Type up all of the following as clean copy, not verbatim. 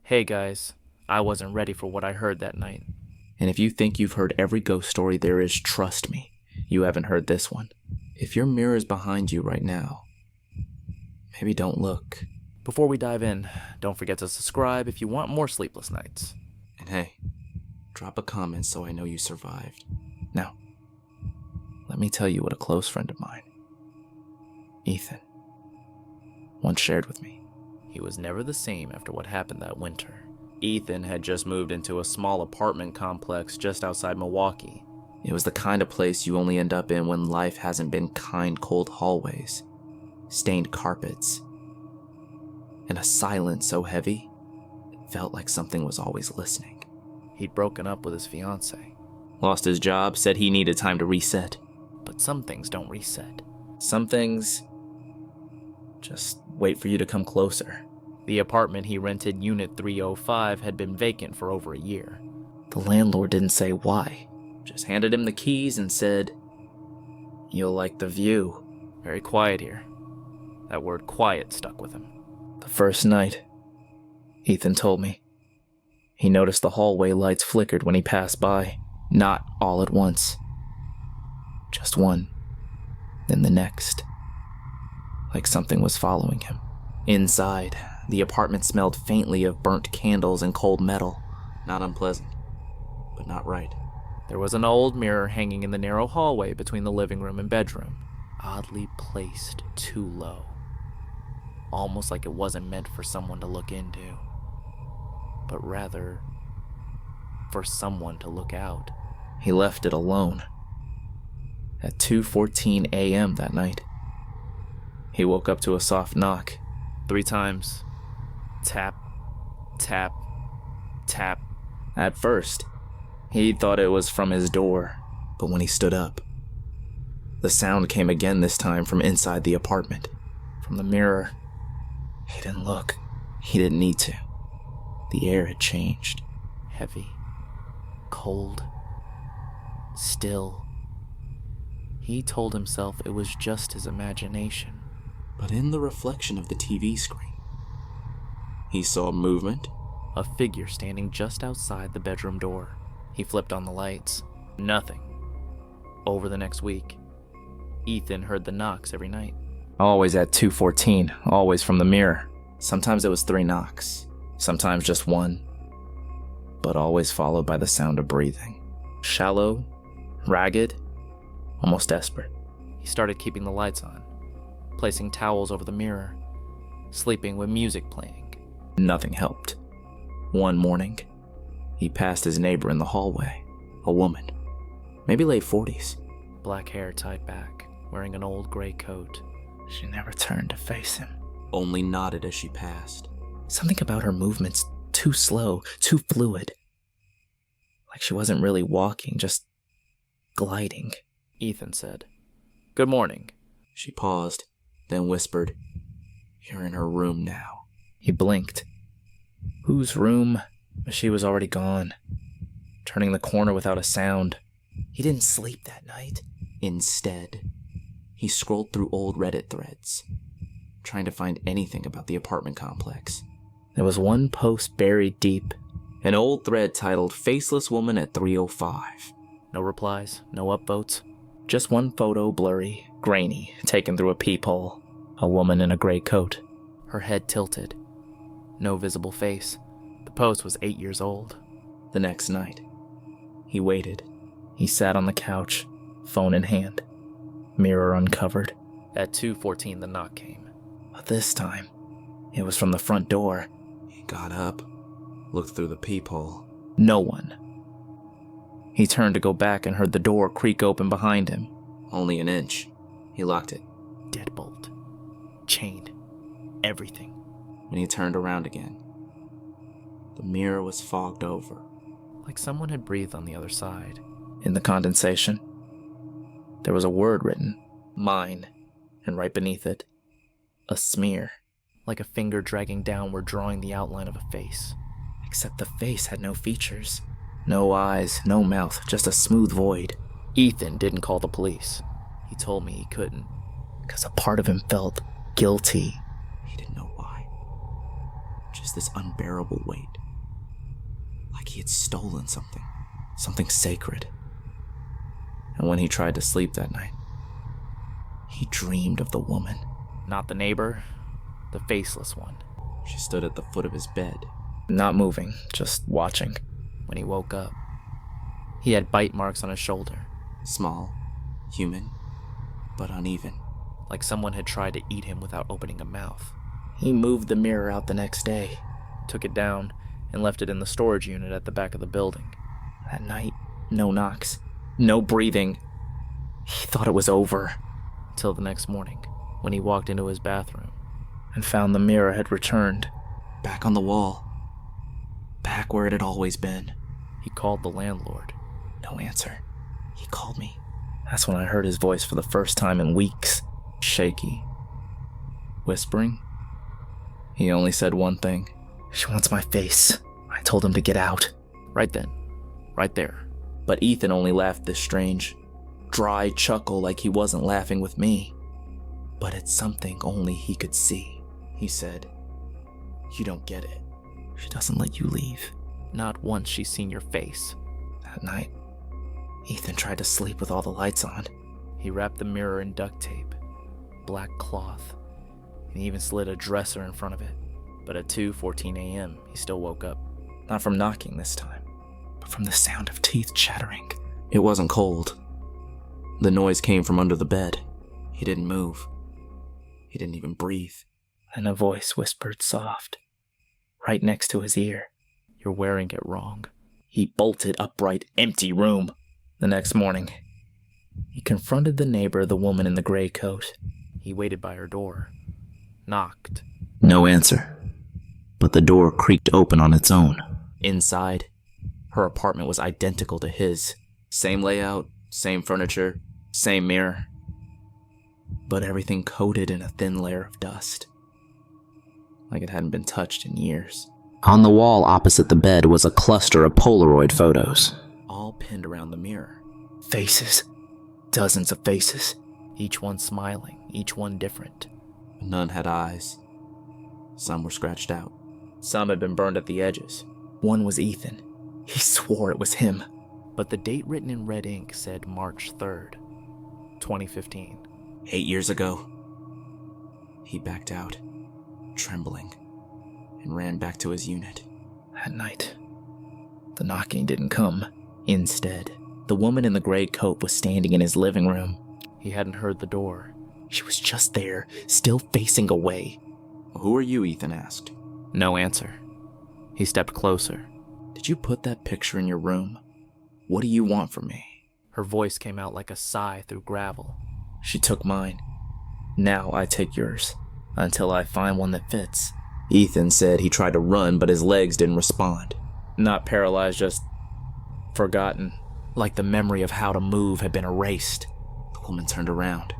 Hey guys, I wasn't ready for what I heard that night. And if you think you've heard every ghost story there is, trust me, you haven't heard this one. If your mirror is behind you right now, maybe don't look. Before we dive in, don't forget to subscribe if you want more sleepless nights. And hey, drop a comment so I know you survived. Now, let me tell you what a close friend of mine, Ethan, once shared with me. He was never the same after what happened that winter. Ethan had just moved into a small apartment complex just outside Milwaukee. It was the kind of place you only end up in when life hasn't been kind, cold hallways, stained carpets, and a silence so heavy, it felt like something was always listening. He'd broken up with his fiancée. Lost his job, said he needed time to reset. But some things don't reset. Some things just wait for you to come closer. The apartment he rented, Unit 305, had been vacant for over a year. The landlord didn't say why, just handed him the keys and said, "You'll like the view." Very quiet here. That word quiet stuck with him. The first night, Ethan told me, he noticed the hallway lights flickered when he passed by. Not all at once. Just one, then the next. Like something was following him. Inside, the apartment smelled faintly of burnt candles and cold metal. Not unpleasant, but not right. There was an old mirror hanging in the narrow hallway between the living room and bedroom, oddly placed too low. Almost like it wasn't meant for someone to look into, but rather for someone to look out. He left it alone. At 2:14 a.m. that night, he woke up to a soft knock. 3 times. Tap, tap, tap. At first, he thought it was from his door, but when he stood up, the sound came again, this time from inside the apartment. From the mirror. He didn't look. He didn't need to. The air had changed. Heavy, cold, still. He told himself it was just his imagination. But in the reflection of the TV screen, he saw movement. A figure standing just outside the bedroom door. He flipped on the lights. Nothing. Over the next week, Ethan heard the knocks every night. Always at 2:14, always from the mirror. Sometimes it was 3 knocks, sometimes just 1, but always followed by the sound of breathing. Shallow, ragged, almost desperate. He started keeping the lights on, placing towels over the mirror, sleeping with music playing. Nothing helped. One morning, he passed his neighbor in the hallway, a woman, maybe late 40s. Black hair tied back, wearing an old gray coat. She never turned to face him, only nodded as she passed. Something about her movements too slow, too fluid. Like she wasn't really walking, just gliding. Ethan said, "Good morning." She paused, then whispered, "You're in her room now." He blinked. Whose room? She was already gone, turning the corner without a sound. He didn't sleep that night. Instead, he scrolled through old Reddit threads, trying to find anything about the apartment complex. There was one post buried deep, an old thread titled "Faceless Woman at 305. No replies, no upvotes. Just one photo, blurry, grainy, taken through a peephole. A woman in a gray coat. Her head tilted. No visible face. The post was 8 years old. The next night, he waited. He sat on the couch, phone in hand, mirror uncovered. At 2:14, the knock came. But this time, it was from the front door. He got up, looked through the peephole. No one. He turned to go back and heard the door creak open behind him. Only an inch. He locked it. Deadbolt. Chained. Everything. When he turned around again, the mirror was fogged over. Like someone had breathed on the other side. In the condensation, there was a word written, "Mine," and right beneath it, a smear. Like a finger dragging downward, drawing the outline of a face. Except the face had no features. No eyes, no mouth, just a smooth void. Ethan didn't call the police. He told me he couldn't. Because a part of him felt guilty. He didn't know why. Just this unbearable weight. Like he had stolen something sacred. And when he tried to sleep that night, he dreamed of the woman. Not the neighbor, the faceless one. She stood at the foot of his bed, not moving, just watching. When he woke up, he had bite marks on his shoulder. Small, human, but uneven. Like someone had tried to eat him without opening a mouth. He moved the mirror out the next day, Took it down and left it in the storage unit at the back of the building. That night, no knocks, no breathing. He thought it was over. Till the next morning, when he walked into his bathroom and found the mirror had returned. Back on the wall. Back where it had always been. He called the landlord. No answer. He called me. That's when I heard his voice for the first time in weeks. Shaky. Whispering. He only said one thing. She wants my face. I told him to get out. Right then. Right there. But Ethan only laughed this strange, dry chuckle like he wasn't laughing with me. But it's something only he could see. He said, "You don't get it. She doesn't let you leave." Not once she's seen your face. That night, Ethan tried to sleep with all the lights on. He wrapped the mirror in duct tape, black cloth, and he even slid a dresser in front of it. But at 2:14 a.m., he still woke up. Not from knocking this time, but from the sound of teeth chattering. It wasn't cold. The noise came from under the bed. He didn't move. He didn't even breathe. And a voice whispered soft, right next to his ear. You're wearing it wrong. He bolted upright, empty room. The next morning, he confronted the neighbor, the woman in the gray coat. He waited by her door, knocked. No answer. But the door creaked open on its own. Inside, her apartment was identical to his. Same layout, same furniture, same mirror. But everything coated in a thin layer of dust. Like it hadn't been touched in years. On the wall opposite the bed was a cluster of Polaroid photos, all pinned around the mirror. Faces. Dozens of faces. Each one smiling, each one different. None had eyes. Some were scratched out. Some had been burned at the edges. One was Ethan. He swore it was him. But the date written in red ink said March 3rd, 2015. 8 years ago. He backed out, trembling, and ran back to his unit. That night, the knocking didn't come. Instead, the woman in the gray coat was standing in his living room. He hadn't heard the door. She was just there, still facing away. "Who are you?" Ethan asked. No answer. He stepped closer. "Did you put that picture in your room? What do you want from me?" Her voice came out like a sigh through gravel. She took mine. "Now I take yours, until I find one that fits." Ethan said he tried to run, but his legs didn't respond. Not paralyzed, just forgotten. Like the memory of how to move had been erased. The woman turned around.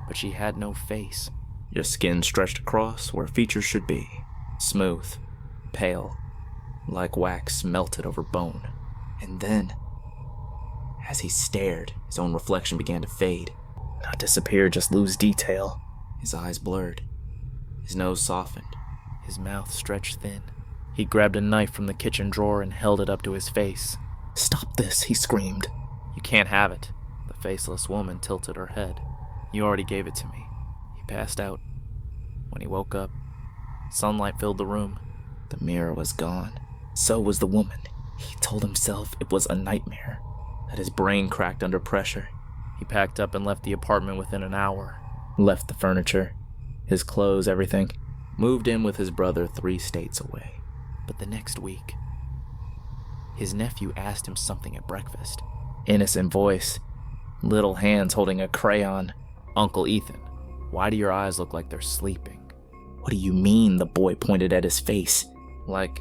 But she had no face. Just skin stretched across where features should be. Smooth, pale, like wax melted over bone. And then, as he stared, his own reflection began to fade. Not disappear, just lose detail. His eyes blurred. His nose softened. His mouth stretched thin. He grabbed a knife from the kitchen drawer and held it up to his face. "Stop this," he screamed. You can't have it. The faceless woman tilted her head. You already gave it to me. He passed out. When he woke up, sunlight filled the room. The mirror was gone. So was the woman. He told himself it was a nightmare, that his brain cracked under pressure. He packed up and left the apartment within an hour. Left the furniture, his clothes, everything. Moved in with his brother 3 states away. But the next week, his nephew asked him something at breakfast. Innocent voice, little hands holding a crayon. "Uncle Ethan, why do your eyes look like they're sleeping?" "What do you mean?" The boy pointed at his face. "Like,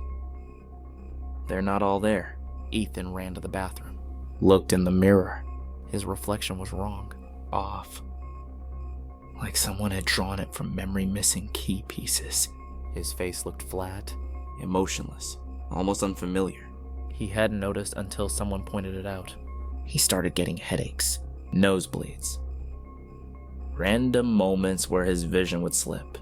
they're not all there." Ethan ran to the bathroom. Looked in the mirror. His reflection was wrong. Off. Like someone had drawn it from memory-missing key pieces. His face looked flat. Emotionless. Almost unfamiliar. He hadn't noticed until someone pointed it out. He started getting headaches. Nosebleeds. Random moments where his vision would slip.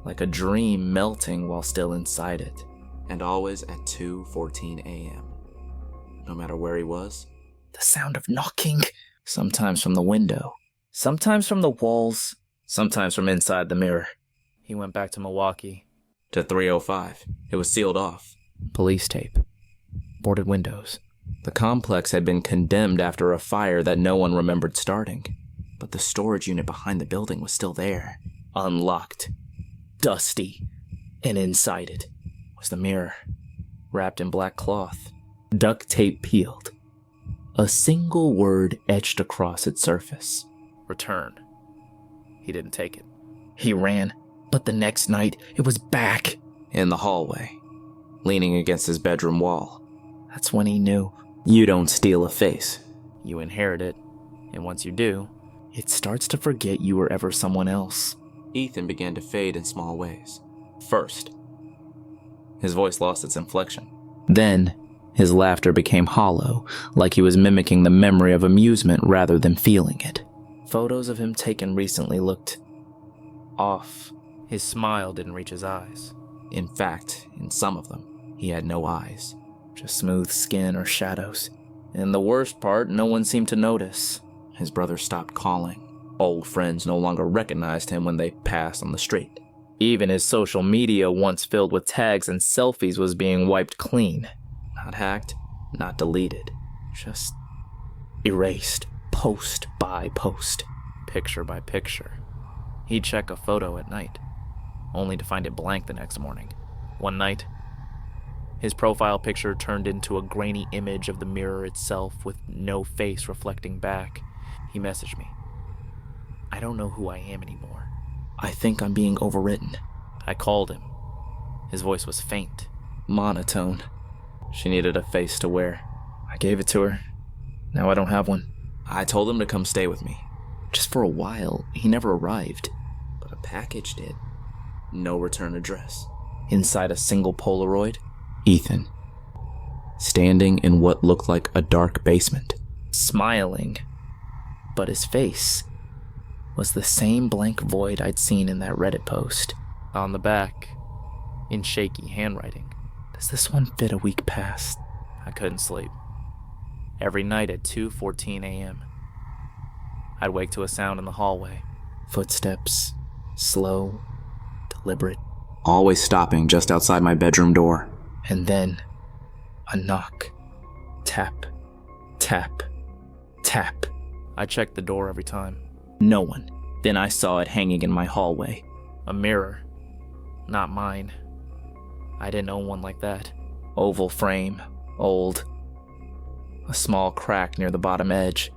like a dream melting while still inside it. And always at 2:14 a.m. No matter where he was. The sound of knocking, sometimes from the window, sometimes from the walls, sometimes from inside the mirror. He went back to Milwaukee. To 305. It was sealed off. Police tape. Boarded windows. The complex had been condemned after a fire that no one remembered starting. But the storage unit behind the building was still there. Unlocked. Dusty. And inside it was the mirror. Wrapped in black cloth. Duct tape peeled. A single word etched across its surface. Return. He didn't take it. He ran, but the next night it was back. In the hallway. Leaning against his bedroom wall. That's when he knew. You don't steal a face. You inherit it, and once you do, it starts to forget you were ever someone else. Ethan began to fade in small ways. First, his voice lost its inflection. Then, his laughter became hollow, like he was mimicking the memory of amusement rather than feeling it. Photos of him taken recently looked off. His smile didn't reach his eyes. In fact, in some of them, he had no eyes. Just smooth skin or shadows. And the worst part, no one seemed to notice. His brother stopped calling. Old friends no longer recognized him when they passed on the street. Even his social media, once filled with tags and selfies, was being wiped clean. Not hacked, not deleted. Just erased, post by post. Picture by picture. He'd check a photo at night, only to find it blank the next morning. One night, his profile picture turned into a grainy image of the mirror itself with no face reflecting back. He messaged me. I don't know who I am anymore. I think I'm being overwritten. I called him. His voice was faint. Monotone. She needed a face to wear. I gave it to her. Now I don't have one. I told him to come stay with me. Just for a while, he never arrived. But a package did. No return address. Inside a single Polaroid, Ethan. Standing in what looked like a dark basement. Smiling. But his face was the same blank void I'd seen in that Reddit post. On the back, in shaky handwriting. Does this one fit a week past? I couldn't sleep. Every night at 2:14 a.m., I'd wake to a sound in the hallway. Footsteps, slow, deliberate. Always stopping just outside my bedroom door. And then, a knock. Tap, tap, tap. I checked the door every time. No one. Then I saw it hanging in my hallway. A mirror. Not mine. I didn't own one like that. Oval frame. Old. A small crack near the bottom edge.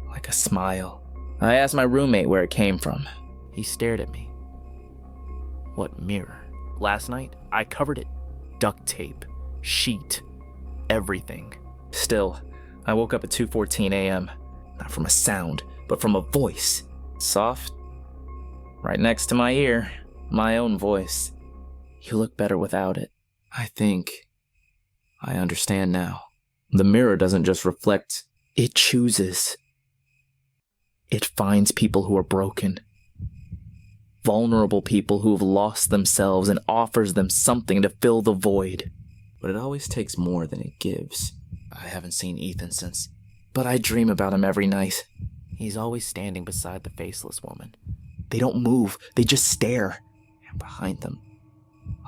Like a smile. I asked my roommate where it came from. He stared at me. What mirror? Last night, I covered it. Duct tape. Sheet. Everything. Still, I woke up at 2:14 a.m. Not from a sound, but from a voice. Soft. Right next to my ear. My own voice. You look better without it. I think I understand now. The mirror doesn't just reflect, it chooses. It finds people who are broken. Vulnerable people who have lost themselves and offers them something to fill the void. But it always takes more than it gives. I haven't seen Ethan since, but I dream about him every night. He's always standing beside the faceless woman. They don't move, they just stare. And behind them,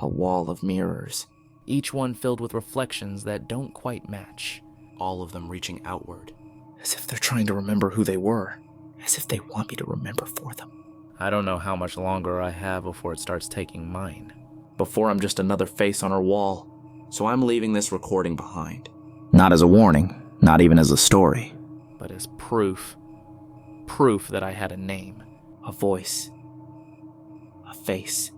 a wall of mirrors. Each one filled with reflections that don't quite match. All of them reaching outward. As if they're trying to remember who they were. As if they want me to remember for them. I don't know how much longer I have before it starts taking mine. Before I'm just another face on her wall. So I'm leaving this recording behind. Not as a warning, not even as a story. But as proof. Proof that I had a name. A voice. A face.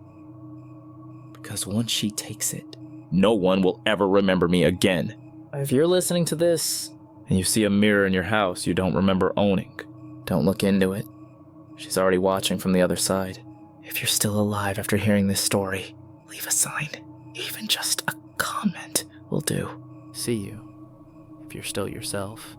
Because once she takes it, no one will ever remember me again. If you're listening to this, and you see a mirror in your house you don't remember owning, don't look into it. She's already watching from the other side. If you're still alive after hearing this story, leave a sign. Even just a comment will do. See you, if you're still yourself.